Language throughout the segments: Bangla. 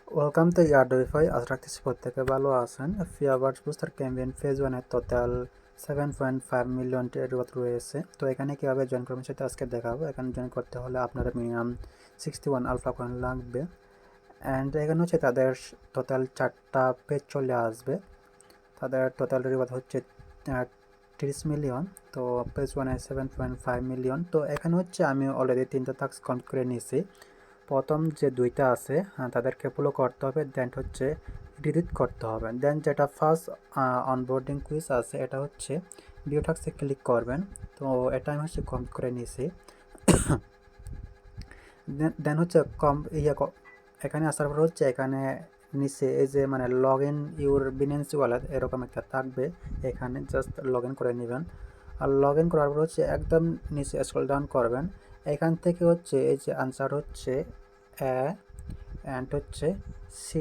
Welcome to yard WiFi. আশা রাখতেছি প্রত্যেকে ভালো আছেন। ফিয়াবার্স বুস্টার ক্যাম্পেইন ফেজ ওয়ানের টোটাল 7.5 মিলিয়ন রিওয়ার্ড রয়েছে। তো এখানে কীভাবে জয়েন করবেন সেটা আজকে দেখাবো। এখানে জয়েন করতে হলে আপনার মিনিমাম 61 আলফা কয়েন লাগবে। অ্যান্ড এখানে হচ্ছে তাদের টোটাল 4টা পেজ চলে আসবে। তাদের টোটাল রিওয়ার্ড হচ্ছে 30 মিলিয়ন। তো পেজ ওয়ানে 7.5 মিলিয়ন। তো এখানে হচ্ছে আমি অলরেডি 3টা টাস্ক কমপ্লিট করে নিয়েছি। প্রথম যে 2টা আছে তাদেরকে ফলো করতে হবে, দেন হচ্ছে ডিলিট করতে হবে। দেন যেটা ফার্স্ট অনবোর্ডিং কুইজ আছে এটা হচ্ছে ভিউ টাস্কে ক্লিক করবেন। তো এটা আমি হচ্ছে কমপ্লিট করে নিয়েছি। দেন হচ্ছে এখানে আসার পর হচ্ছে এখানে নিচে এই যে মানে লগ ইন ইউর বিনেন্সি ওয়ালেট এরকম একটা থাকবে, এখানে জাস্ট লগ ইন করে নেবেন। আর লগ ইন করার পর হচ্ছে একদম নিচে স্ক্রল ডাউন করবেন। এখান থেকে হচ্ছে এই যে আনসার হচ্ছে অ্যান্ড হচ্ছে সি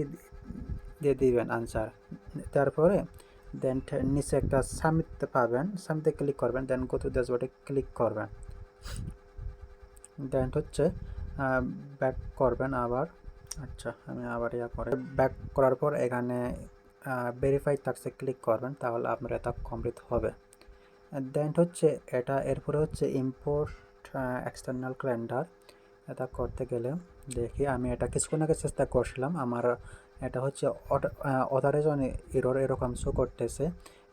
দিয়ে দিবেন আনসার। তারপরে দেন নিচে একটা সাবমিট পাবেন, সাবমিটে ক্লিক করবেন। দেন গো টু ড্যাশবোর্ডে ক্লিক করবেন। দেন হচ্ছে ব্যাক করবেন আবার। আচ্ছা, আমি আবার করে ব্যাক করার পর এখানে ভেরিফাই টাস্কে ক্লিক করবেন, তাহলে আপনার এটা কমপ্লিট হবে। দেন হচ্ছে এটা এরপরে হচ্ছে ইম্পোর্ট এক্সটার্নাল ক্যালেন্ডার। এটা করতে গেলে দেখি, আমি এটা কিছুক্ষণ আগে চেষ্টা করছিলাম, আমার এটা হচ্ছে অথরাইজেশন এরর এরকম শো করতেছে।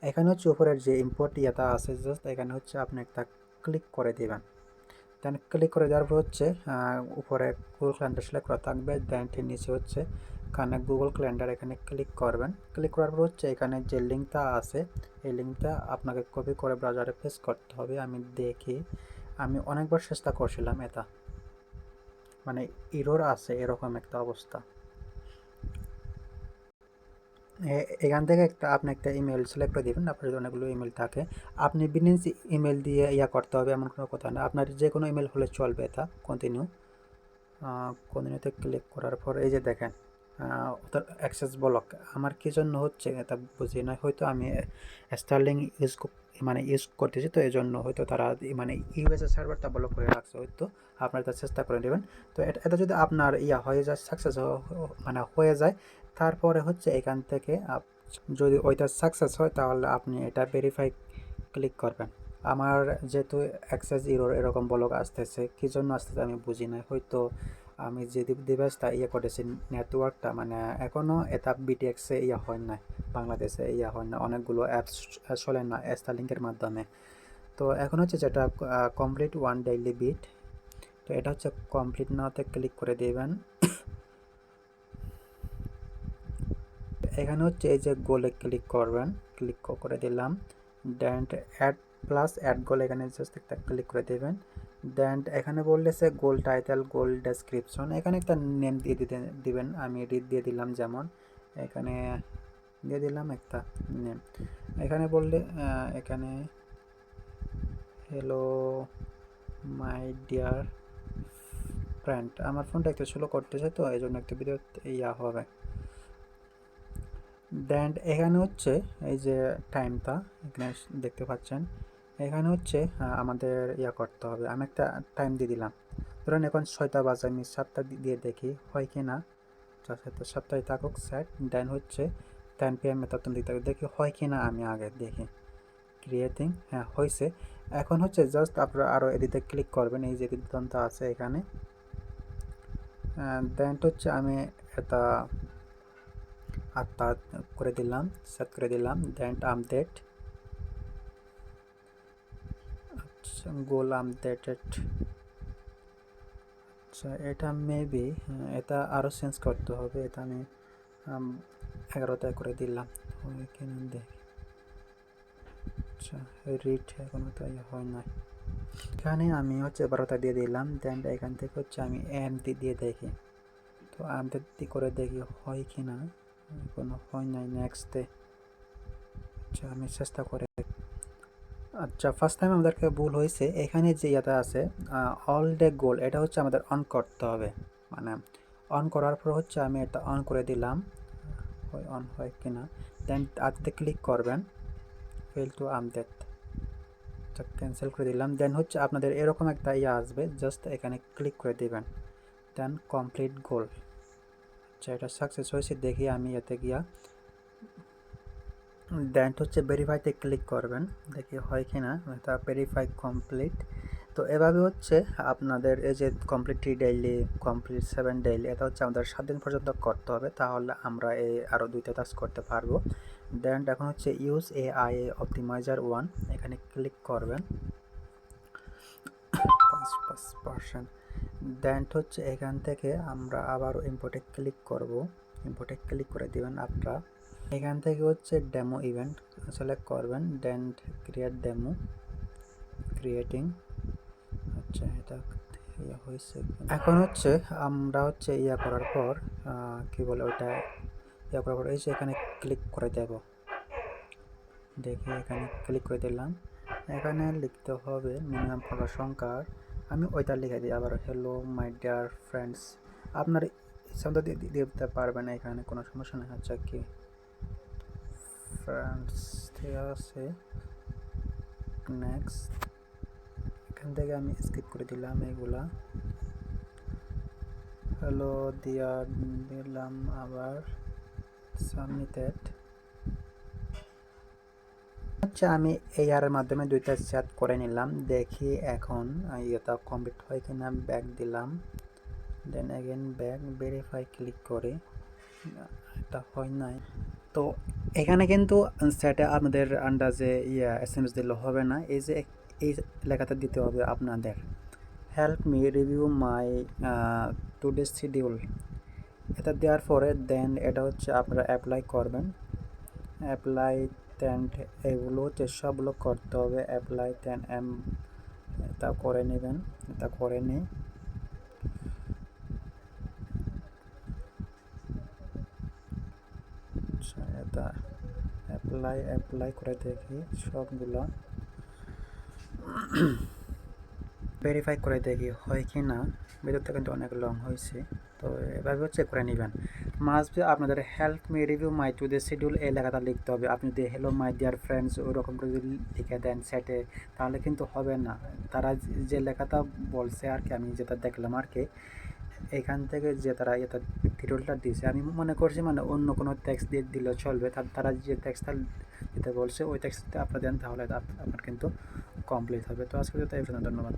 এখানে হচ্ছে উপরের যে ইম্পোর্ট ইয়েটা আছে জাস্ট এখানে হচ্ছে আপনি একটা ক্লিক করে দিবেন। দেন ক্লিক করে দেওয়ার পর হচ্ছে উপরে গুগল ক্যালেন্ডার সিলেক্ট করা থাকবে। দেন নিচে হচ্ছে কানেক্ট গুগল ক্যালেন্ডার, এখানে ক্লিক করবেন। ক্লিক করার পর হচ্ছে এখানে যে লিঙ্কটা আছে এই লিঙ্কটা আপনাকে কপি করে ব্রাউজারে পেস্ট করতে হবে। আমি দেখি, আমি অনেকবার চেষ্টা করছিলাম, এটা মানে এরর আছে এরকম একটা অবস্থা। এখান থেকে আপনি একটা ইমেল সিলেক্ট করে দেবেন। আপনার অনেকগুলো ইমেল থাকে, আপনি বিজনেস ইমেল দিয়ে করতে হবে এমন কোনো কথা না, আপনার যে কোনো ইমেল হলে চলবে। এটা কন্টিনিউতে ক্লিক করার পর এই যে দেখেন অ্যাক্সেস ব্লক। আমার কী জন্য হচ্ছে এটা বুঝি না, হয়তো আমি স্টারলিং ইউজ করতেছি, তো এই জন্য হয়তো তারা মানে ইউএসএ সার্ভারটা ব্লক করে রাখছে, হয়তো আপনার এটা চেষ্টা করে নেবেন। তো এটা যদি আপনার হয়ে যায়, সাকসেস হয়ে যায়, তারপরে হচ্ছে এখান থেকে যদি ওইটা সাকসেস হয় তাহলে আপনি এটা ভেরিফাই ক্লিক করবেন। আমার যেহেতু অ্যাক্সেস এরর এরকম ব্লক আসতেছে, কী জন্য আসতেছে আমি বুঝি না, হয়তো আমি যে ডিভাইসটা করেছি নেটওয়ার্কটা মানে এখনও এটা বিটিএক্সে হয় না, বাংলাদেশে হয় না, অনেকগুলো অ্যাপস চলে না স্টারলিংকের মাধ্যমে। তো এখন হচ্ছে যেটা কমপ্লিট ওয়ান ডেইলি বিট, তো এটা হচ্ছে কমপ্লিট নাওতে ক্লিক করে দেবেন। এখানে হচ্ছে এই যে গোলে ক্লিক করবেন, ক্লিক করে দিলাম। দেন অ্যাড গোল, এখানে জাস্ট একটা ক্লিক করে দেবেন। দেন এখানে বললেছে গোল টাইটেল, গোল ডেসক্রিপশন, এখানে একটা নেম দিয়ে দিবেন। আমি রিড দিয়ে দিলাম, যেমন এখানে দিয়ে দিলাম একটা নেম। এখানে বললে এখানে হ্যালো মাই ডিয়ার ফ্রেন্ড, আমার ফোনটা একটু স্লো করতেছে, তো এই জন্য একটা ভিডিও হবে। দেন এখানে হচ্ছে এই যে টাইমটা এখানে দেখতে পাচ্ছেন, এখানে হচ্ছে আমাদের করতে হবে। আমি একটা টাইম দিয়ে দিলাম, ধরেন এখন 6টা বাজে, আমি 7টা দিয়ে দেখি হয় কি না। 7টায় থাকুক সেট। দেন হচ্ছে 10 PM তখন দিতে হবে, দেখি হয় কি না, আমি আগে দেখি ক্রিয়েটিং, হ্যাঁ হয়েছে। এখন হচ্ছে জাস্ট আপনারা আরও এদিকে ক্লিক করবেন, এই যে বিদ্যন্তটা আছে এখানে। দেন হচ্ছে আমি এটা 8টা করে দিলাম, সেট করে দিলাম। দেন আপডেট, আচ্ছা গোল আপডেটেড। আচ্ছা এটা মেবি এটা আরও চেঞ্জ করতে হবে, এটা আমি 11টায় করে দিলাম, হয় কিনা দেখি। আচ্ছা রিড এখনও তো হয় না, এখানে আমি হচ্ছে 12টা দিয়ে দিলাম। দেন এখান থেকে হচ্ছে আমি এমটি দিয়ে দেখি, তো এমটি করে দেখি হয় কি না, কোনো হয় নাই। নেক্সটে আচ্ছা আমি চেষ্টা করে, আচ্ছা ফার্স্ট টাইম আমাদেরকে ভুল হয়েছে। এখানে যে ইয়েটা আছে অল ডে গোল, এটা হচ্ছে আমাদের অন করতে হবে, মানে অন করার পর হচ্ছে আমি এটা অন করে দিলাম, অন হয় কিনা। দেন আজকে ক্লিক করবেন, ফেল টু আপডেট, ক্যান্সেল করে দিলাম। দেন হচ্ছে আপনাদের এরকম একটা আসবে, জাস্ট এখানে ক্লিক করে দিবেন। দেন কমপ্লিট গোল, আচ্ছা, এটা সাকসেস হয়েছে দেখি আমি এতে গিয়া দেন হচ্ছে ভেরিফাইতে ক্লিক করবেন, দেখি হয় কি না। এটা ভেরিফাই কমপ্লিট। তো এভাবে হচ্ছে আপনাদের এই যে কমপ্লিট 3 ডেইলি, কমপ্লিট 7 ডেইলি, এটা হচ্ছে আমাদের 7 দিন পর্যন্ত করতে হবে, তাহলে আমরা এই আরও 2টা টাস্ক করতে পারবো। দেন এখন হচ্ছে ইউজ এআই অপটিমাইজার 1, এখানে ক্লিক করবেন 5%। দেন হচ্ছে এখান থেকে আমরা আবার ইম্পোর্টে ক্লিক করব, ইম্পোর্টে ক্লিক করে দিবেন আপনারা। এখান থেকে হচ্ছে ডেমো ইভেন্ট সিলেক্ট করবেন, দেন ক্রিয়েট ডেমো, ক্রিয়েটিং। আচ্ছা, এটা ইয়া হয়েছে। এখন হচ্ছে আমরা হচ্ছে ইয়া করার পর কি বলে ওটা, ইয়া করার পর এই যে এখানে ক্লিক করে দেব, দেখি এখানে ক্লিক করে দিলাম। এখানে লিখতে হবে মিনিমাম ফলোয়ার সংখ্যা, আমি ওইটা লিখে দিই আবার, হ্যালো মাই ডিয়ার ফ্রেন্ডস। আপনার ইচ্ছা দিতে পারবেন, এখানে কোনো সমস্যা নেই। আচ্ছা, কি ফ্রেন্ডস ঠিক আছে, নেক্সট। এখান থেকে আমি স্কিপ করে দিলাম এগুলা, হ্যালো দিয়া দিলাম, আবার সাবমিটেড। আচ্ছা, আমি এআর এর মাধ্যমে 2টা সেট করে নিলাম, দেখি এখন এটা কমপ্লিট হয় কিনা। ব্যাক দিলাম, then again back, verify click করে, এটা হয় নাই। তো এখানে কিন্তু সেটে আমাদের আন্দাজে এসএমএস দিলে হবে না, এই যে এই লেখাটা দিতে হবে আপনাদের, হেল্প মি রিভিউ মাই টুডে শিডিউল। এটা দেওয়ার পরে দেন এটা হচ্ছে আপনারা অ্যাপ্লাই করবেন, অ্যাপ্লাই দেন এগুলো হচ্ছে সবগুলো করতে হবে, অ্যাপ্লাই দেন এটা করে নেবেন, এটা করে নিই। আচ্ছা, এটা অ্যাপ্লাই করে দেখি সবগুলো, ভেরিফাই করে দেখি হয় কি না। ভিডিওটা কিন্তু অনেক লং হয়েছে, তো এভাবে হচ্ছে করে নেবেন। মাস্ট বি আপনাদের help me review my to the schedule এই লেখাটা লিখতে হবে। আপনি যদি হ্যালো মাই ডিয়ার ফ্রেন্ডস ওরকম করে যদি লিখে দেন সেটে, তাহলে কিন্তু হবে না। তারা যে লেখাটা বলছে আর কি, আমি যেটা দেখলাম আর কি, এখান থেকে যে তারা এটা শিডিউলটা দিয়েছে, আমি মনে করছি মানে অন্য কোনো টেক্সট দিয়ে দিলেও চলবে। তারা যে টেক্সটটা দিতে বলছে ওই টেক্সটটা আপনার দেন, তাহলে আপনার কিন্তু কমপ্লিট হবে। তো আজকে তো এই পর্যন্ত, ধন্যবাদ।